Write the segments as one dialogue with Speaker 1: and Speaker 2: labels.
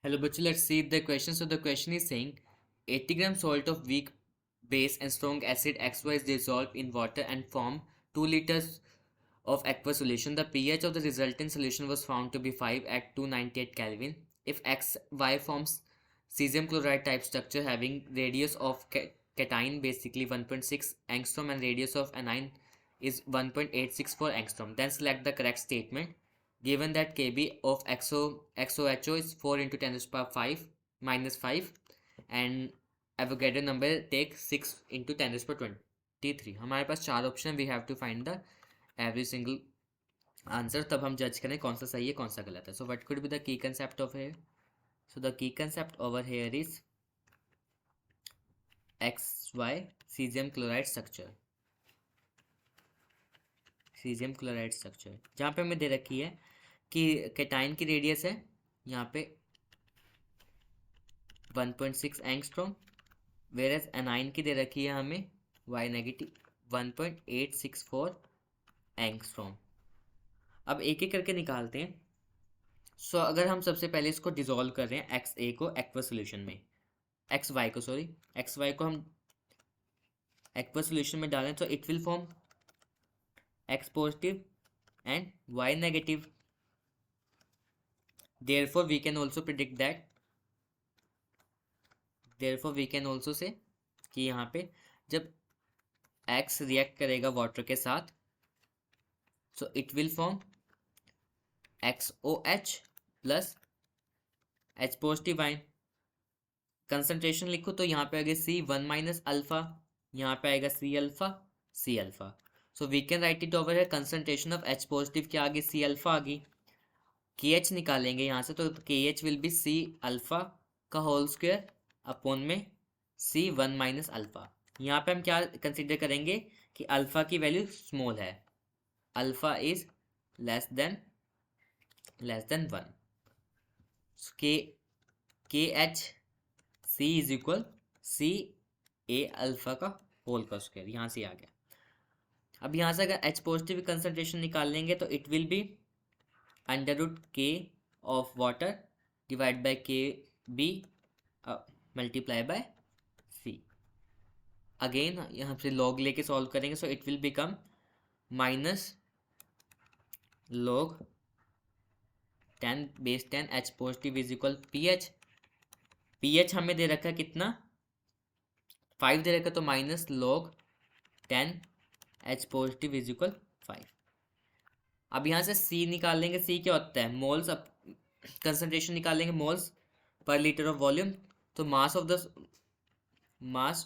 Speaker 1: Hello, bachcho, let's see the question. So the question is saying 80 gram salt of weak base and strong acid XY is dissolved in water and form 2 liters of aqueous solution. The pH of the resultant solution was found to be 5 at 298 Kelvin. If XY forms cesium chloride type structure having radius of cation basically 1.6 angstrom and radius of anion is 1.864 angstrom, then select the correct statement. Given that Kb of XOHO is 4 into 10 to the power 5 minus 5 and Avogadro number take 6 into 10 to the power 23. हमारे पास चार option, we have to find the every single answer, तब हम जज करें कौन सा सही है कौन सा गलत है. So what could be the key concept of here. So the key concept over here is XY cesium chloride structure. Caesium chloride structure जहाँ पे हमें दे रखी है कि कैटाइन की रेडियस है यहाँ पे 1.6 एंगस्ट्रॉम, वेर एज एनाइन की दे रखी है हमें Y नेगेटिव 1.864 एंगस्ट्रॉम. अब एक एक करके निकालते हैं. सो अगर हम सबसे पहले इसको डिसॉल्व कर रहे हैं XA को एक्वा सोल्यूशन में, XY को हम एक्वा सोल्यूशन में डालें तो it will form X positive and Y negative. Therefore we can also predict that, therefore we can also say कि यहाँ पे जब X रिएक्ट करेगा वाटर के साथ so it will form XOH plus H positive ion. Concentration लिखो तो यहाँ पे आएगा C1 माइनस अल्फा, यहाँ पे आएगा C alpha C alpha. So we can write it over है. कंसंट्रेशन ऑफ H पॉजिटिव क्या आ गई C अल्फा आ गई. KH निकालेंगे यहाँ से तो KH will be C alpha का होल स्क्वायर अपॉन में C1 माइनस अल्फा. यहाँ पे हम क्या कंसिडर करेंगे कि अल्फा की वैल्यू स्मॉल है, alpha is less than 1. KH C is equal C A alpha का होल का स्क्वायर, यहाँ से आ गया. अब यहाँ से अगर H पॉजिटिव कंसंट्रेशन निकाल लेंगे तो it will be under root K of water divide by KB multiply by C. Again यहाँ से लॉग लेके सॉल्व करेंगे so it will become minus log 10 base 10 H positive is equal pH हमें दे रखा है कितना 5 दे रखा, तो minus log 10 H positive is equal 5. अब यहाँ से C निकाल लेंगे. C क्या होता है मोल्स. अब कंसंट्रेशन निकाल लेंगे moles per litre of volume, तो मास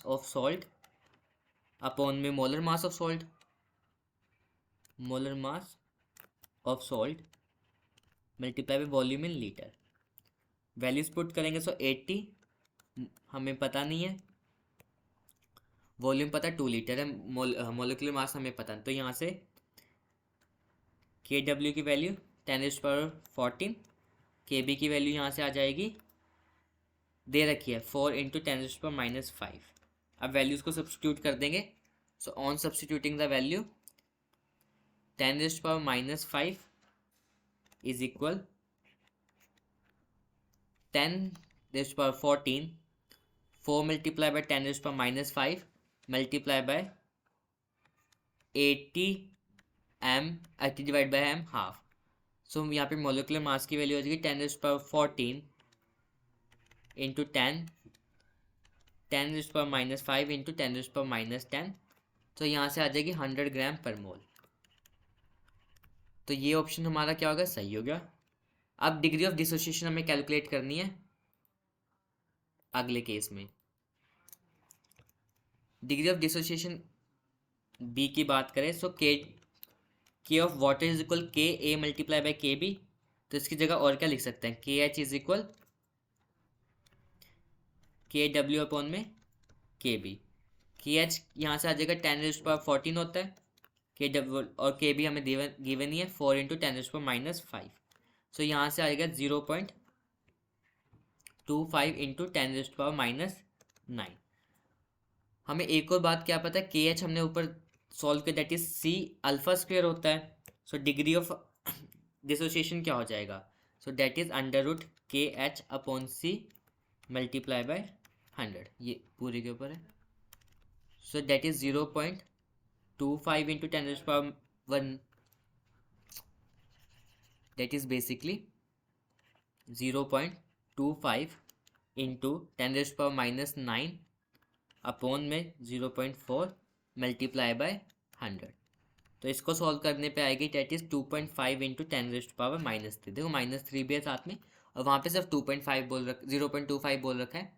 Speaker 1: ऑफ सॉल्ट अपॉन में molar mass of salt, molar mass of salt multiply by volume in litre. Values put करेंगे सो 80 हमें पता नहीं है, वॉल्यूम पता 2 लीटर है, मोलिकुलर मास हमें पता है. तो यहाँ से KW की वैल्यू 10⁻14, KB की वैल्यू यहाँ से आ जाएगी, दे रखी है 4 इंटू 10⁻⁻5. अब वैल्यूज़ को सब्सटीट्यूट कर देंगे. So on substituting the value 10⁻⁻5 is equal 10⁻14, 4 multiply by 10⁻⁻5 multiply by 80 divide by m half. So यहाँ पे मोलिकुलर मास की वैल्यू हो जाएगी 10⁻14 इंटू 10⁻⁻5 इंटू 10⁻⁻10. तो यहाँ से आ जाएगी 100 ग्राम पर मोल. तो ये ऑप्शन हमारा क्या होगा, सही हो गया. अब डिग्री ऑफ डिसोसिएशन हमें कैलकुलेट करनी है अगले केस में. डिग्री ऑफ डिसोसिएशन बी की बात करें सो के of water is equal KA multiply by KB. तो इसकी जगह और क्या लिख सकते हैं, KH is equal KW upon में KB. KH यहाँ से आ जाएगा 10⁻14 होता है, KW और KB हमें गिवन ही है 4 इंटू 10⁻⁻5. सो यहाँ से आएगा 0.25 इंटू 10⁻�9. हमें एक और बात क्या पता है, KH हमने ऊपर सॉल्व किया that is C alpha square होता है. सो डिग्री ऑफ डिसोसिएशन क्या हो जाएगा, so that is under root K H upon C multiply by 100, ये पूरे के ऊपर है. So that is 0.25 into 10⁻1, that is basically 0.25 into 10⁻⁻9 upon में 0.4 मल्टीप्लाई बाय 100. तो इसको सॉल्व करने पे आएगी डेट इज 2.5 इंटू 10⁻−3. देखो -3 भी है साथ में और वहाँ पे सिर्फ 2.5 बोल रखा, 0.25 बोल रखा है.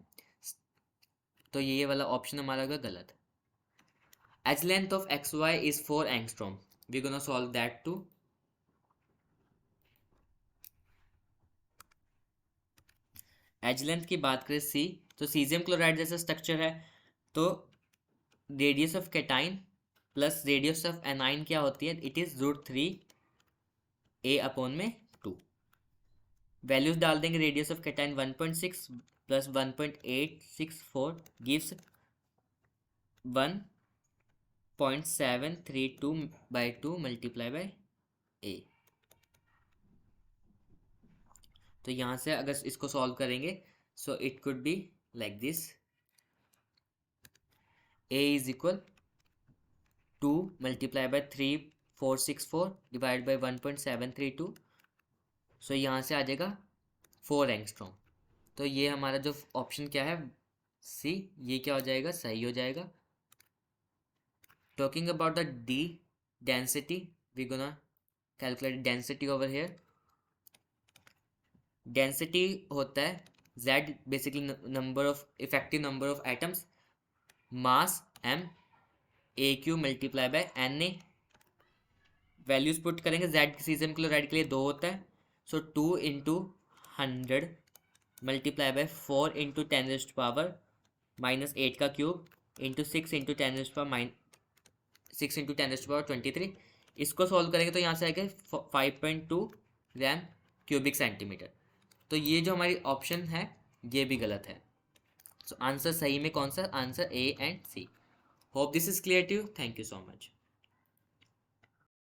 Speaker 1: तो ये वाला ऑप्शन हमारा होगा गलत. Edge length of X Y is 4 angstrom, we gonna solve that too. Edge length की बात करें सी, तो सीजियम क्लोराइड जैसा स्ट्रक्चर है, तो radius of cation plus radius of anion क्या होती है, इट इज √3 a अपॉन में 2. वैल्यूज डाल देंगे. Radius of cation 1.6 plus 1.864 gives 1.732/2 multiply by a. तो यहाँ से अगर इसको सॉल्व करेंगे so it could be like this. a is equal 2 multiply by 3464 divide by 1.732. सो यहाँ से आ जाएगा 4 एंगस्ट्रॉम. तो ये हमारा जो ऑप्शन क्या है सी, ये क्या हो जाएगा, सही हो जाएगा. Talking about the D density, we gonna calculate density over here. Density होता है z basically number of effective number of atoms, mass m, A Q multiply by N A. Values put करेंगे. z सीजियम क्लोराइड के लिए 2 होता है, so 2 into 100 multiply by 4 into 10⁻⁻8 का cube into 6 into 10⁻23. इसको solve करेंगे तो यहाँ से आएगा 5.2 ग्राम क्यूबिक सेंटीमीटर. तो ये जो हमारी ऑप्शन है ये भी गलत है. सो आंसर सही में कौन सा, answer A and C. Hope this is clear to you. Thank you so much.